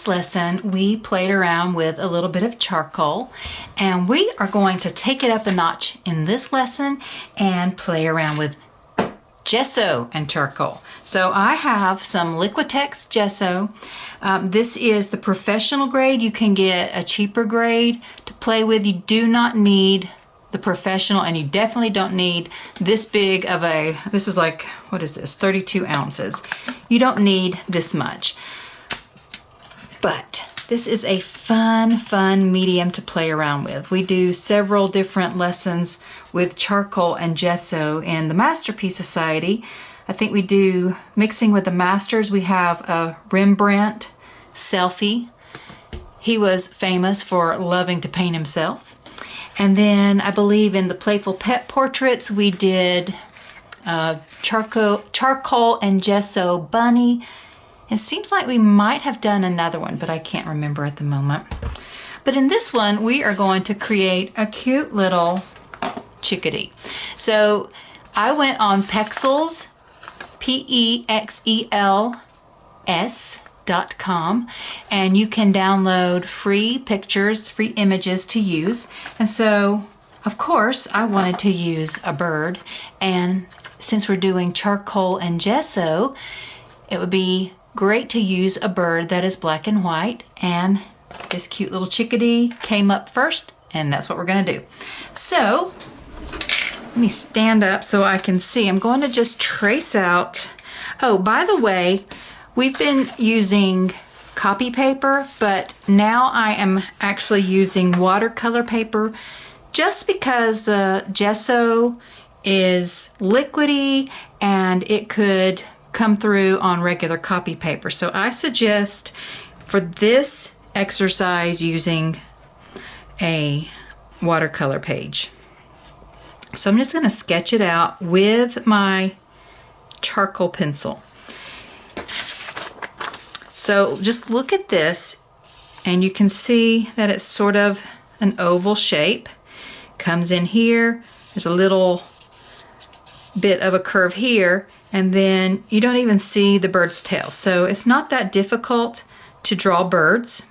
last lesson, we played around with a little bit of charcoal, and we are going to take it up a notch in this lesson and play around with gesso and charcoal. So I have some Liquitex gesso. This is the professional grade. You can get a cheaper grade to play with. You do not need the professional, and you definitely don't need this big of a, this was like, what is this, 32 ounces. You don't need this much. But this is a fun medium to play around with. We do several different lessons with charcoal and gesso in the Masterpiece Society. I think we do mixing with the masters. We have a Rembrandt selfie. He was famous for loving to paint himself. And then I believe in the Playful Pet Portraits, we did charcoal and gesso bunny. It seems like we might have done another one, but I can't remember at the moment. But in this one, we are going to create a cute little chickadee. So I went on Pexels, PEXELS.com, and you can download free pictures, free images to use. And so, of course, I wanted to use a bird, and since we're doing charcoal and gesso, it would be great to use a bird that is black and white, and this cute little chickadee came up first, and that's what we're gonna do. So, let me stand up so I can see. I'm going to just trace out. Oh, by the way, we've been using copy paper, but now I am actually using watercolor paper just because the gesso is liquidy and it could come through on regular copy paper. So I suggest for this exercise using a watercolor page. So I'm just going to sketch it out with my charcoal pencil. So just look at this, and you can see that it's sort of an oval shape. Comes in here, there's a little bit of a curve here, and then you don't even see the bird's tail. So it's not that difficult to draw birds.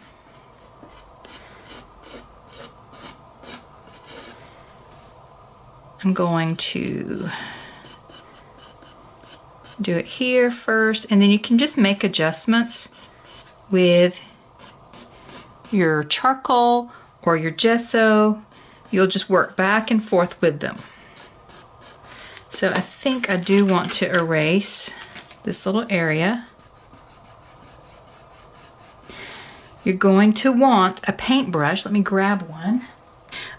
I'm going to do it here first, and then you can just make adjustments with your charcoal or your gesso. You'll just work back and forth with them. So I think I do want to erase this little area. You're going to want a paintbrush. Let me grab one.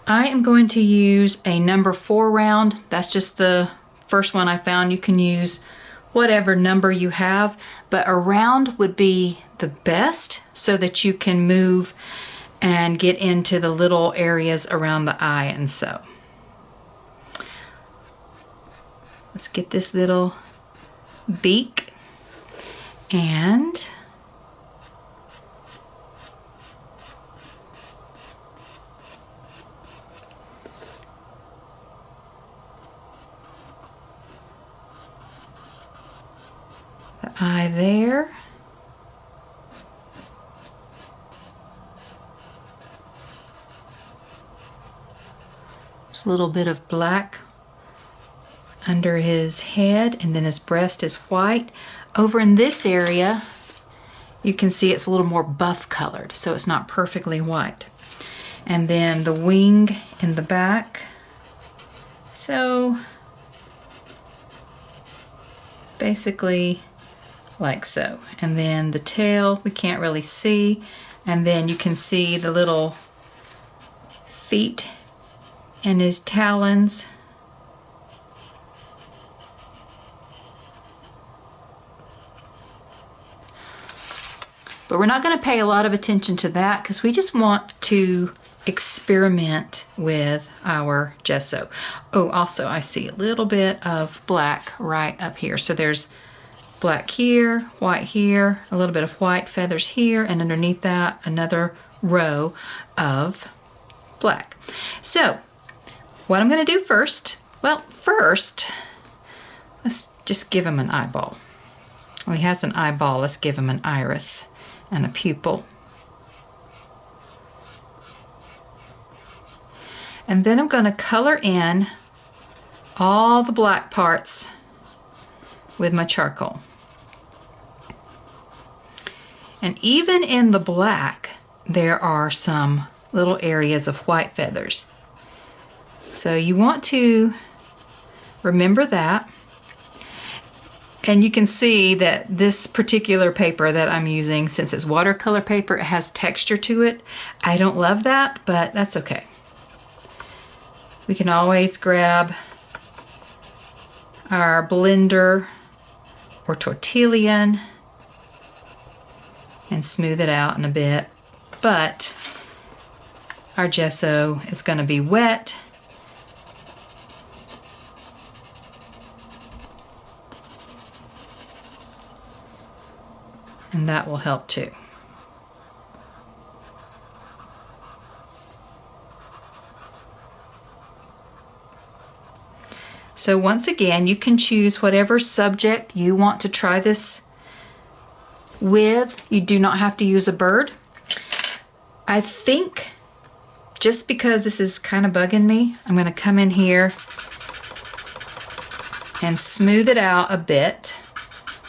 I am going to use a number 4 round. That's just the first one I found. You can use whatever number you have, but a round would be the best so that you can move and get into the little areas around the eye and so. Let's get this little beak, and the eye there. Just a little bit of black under his head, and then his breast is white. Over in this area, you can see it's a little more buff colored, so it's not perfectly white. And then the wing in the back. So basically like so. And then the tail we can't really see, and then you can see the little feet and his talons. But we're not going to pay a lot of attention to that because we just want to experiment with our gesso. Oh, also I see a little bit of black right up here. So there's black here, white here, a little bit of white feathers here, and underneath that another row of black. So what I'm going to do first, well, first let's just give him an eyeball. Well, he has an eyeball, let's give him an iris and a pupil. And then I'm going to color in all the black parts with my charcoal. And even in the black, there are some little areas of white feathers. So you want to remember that. And you can see that this particular paper that I'm using, since it's watercolor paper, it has texture to it. I don't love that, but that's okay. We can always grab our blender or tortillon and smooth it out in a bit. But our gesso is going to be wet. And that will help too. So once again, you can choose whatever subject you want to try this with. You do not have to use a bird. I think just because this is kind of bugging me, I'm going to come in here and smooth it out a bit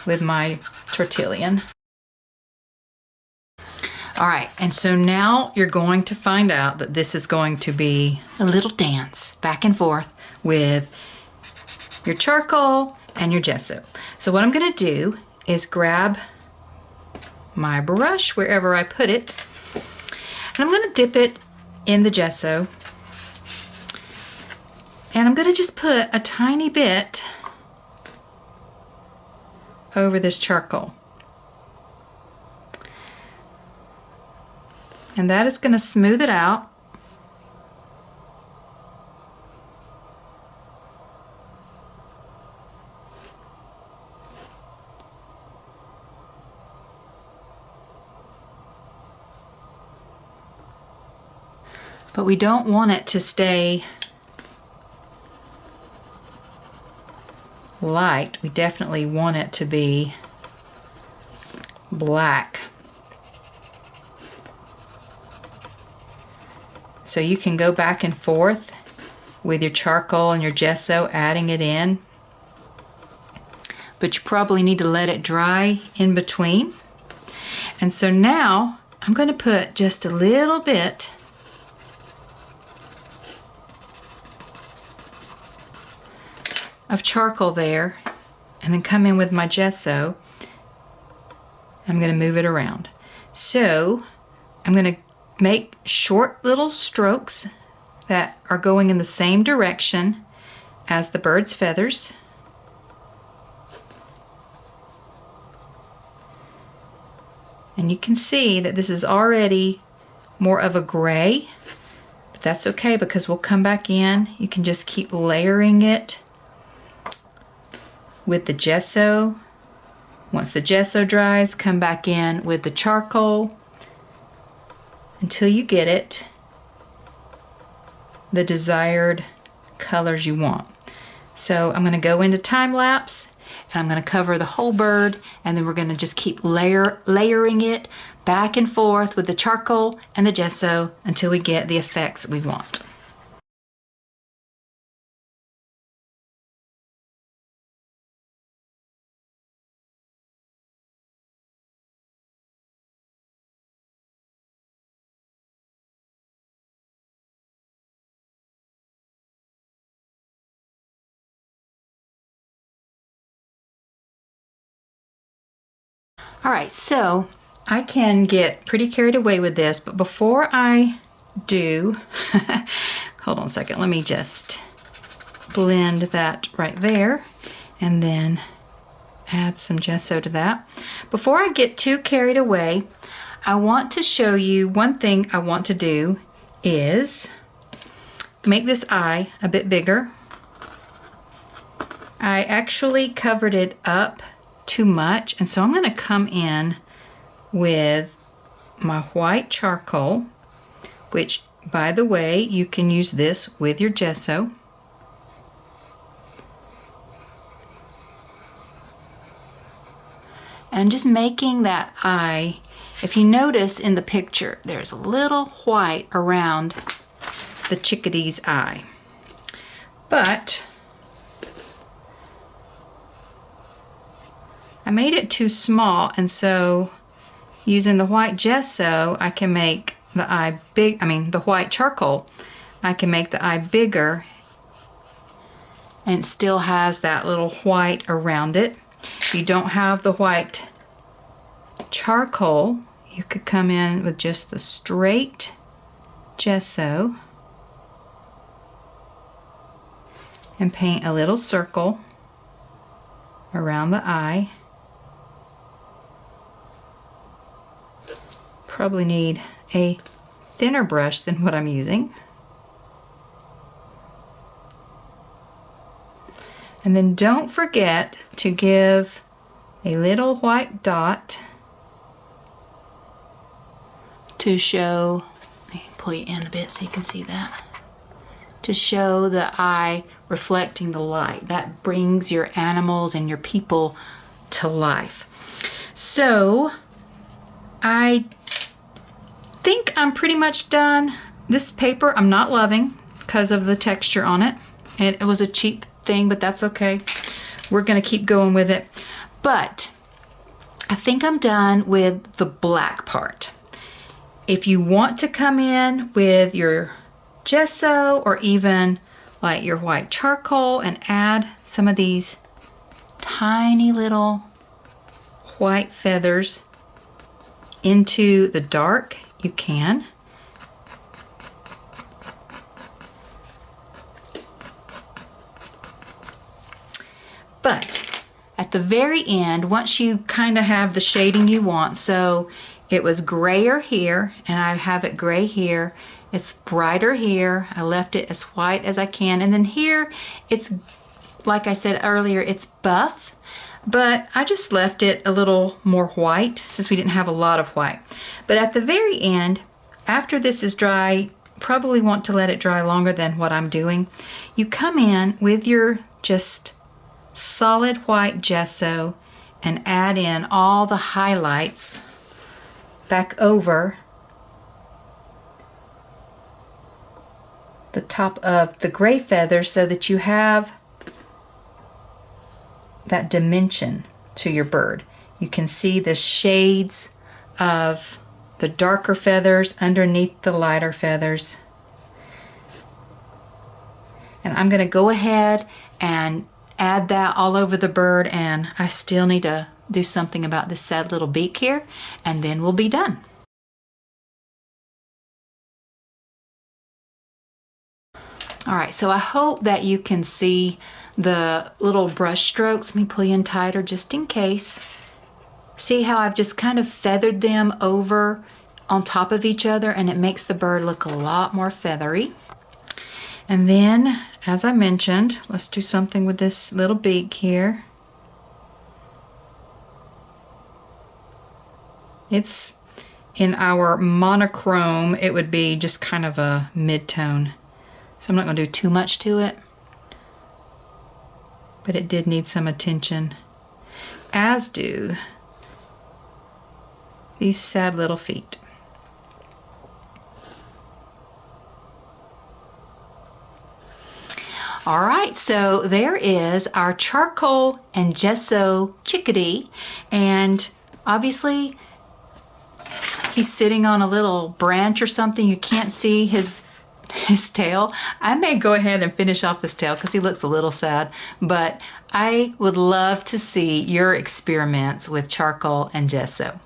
with my tortillon. All right, and so now you're going to find out that this is going to be a little dance back and forth with your charcoal and your gesso. So what I'm going to do is grab my brush wherever I put it, and I'm going to dip it in the gesso, and I'm going to just put a tiny bit over this charcoal. And that is going to smooth it out. But we don't want it to stay light. We definitely want it to be black. So you can go back and forth with your charcoal and your gesso, adding it in. But you probably need to let it dry in between. And so now I'm going to put just a little bit of charcoal there, and then come in with my gesso. I'm going to move it around. So I'm going to make short little strokes that are going in the same direction as the bird's feathers. And you can see that this is already more of a gray, but that's okay because we'll come back in. You can just keep layering it with the gesso. Once the gesso dries, come back in with the charcoal until you get it the desired colors you want. So I'm going to go into time lapse, and I'm going to cover the whole bird, and then we're going to just keep layering it back and forth with the charcoal and the gesso until we get the effects we want. All right, so I can get pretty carried away with this, but before I do, hold on a second, let me just blend that right there and then add some gesso to that. Before I get too carried away, I want to show you one thing I want to do is make this eye a bit bigger. I actually covered it up too much, and so I'm going to come in with my white charcoal, which, by the way, you can use this with your gesso. And I'm just making that eye. If you notice in the picture, there's a little white around the chickadee's eye. But I made it too small, and so using the white gesso, I can make the eye big, the white charcoal, I can make the eye bigger and it still has that little white around it. If you don't have the white charcoal, you could come in with just the straight gesso and paint a little circle around the eye. Probably need a thinner brush than what I'm using. And then don't forget to give a little white dot to show, let me pull you in a bit so you can see that, to show the eye reflecting the light. That brings your animals and your people to life. So I think I'm pretty much done. This paper I'm not loving because of the texture on it. And it was a cheap thing, but that's okay. We're gonna keep going with it. But I think I'm done with the black part. If you want to come in with your gesso or even like your white charcoal and add some of these tiny little white feathers into the dark, you can. But at the very end, once you kind of have the shading you want, so it was grayer here and I have it gray here, it's brighter here, I left it as white as I can, and then here it's, like I said earlier, it's buff, but I just left it a little more white since we didn't have a lot of white. But at the very end, after this is dry, probably want to let it dry longer than what I'm doing, you come in with your just solid white gesso and add in all the highlights back over the top of the gray feathers so that you have that dimension to your bird. You can see the shades of the darker feathers underneath the lighter feathers. And I'm going to go ahead and add that all over the bird, and I still need to do something about this sad little beak here, and then we'll be done. All right, so I hope that you can see the little brush strokes. Let me pull you in tighter just in case. See how I've just kind of feathered them over on top of each other, and it makes the bird look a lot more feathery. And then, as I mentioned, let's do something with this little beak here. It's in our monochrome, it would be just kind of a mid-tone. So I'm not going to do too much to it, but it did need some attention, as do these sad little feet. All right, so there is our charcoal and gesso chickadee, and obviously he's sitting on a little branch or something. You can't see his tail. I may go ahead and finish off his tail because he looks a little sad, but I would love to see your experiments with charcoal and gesso.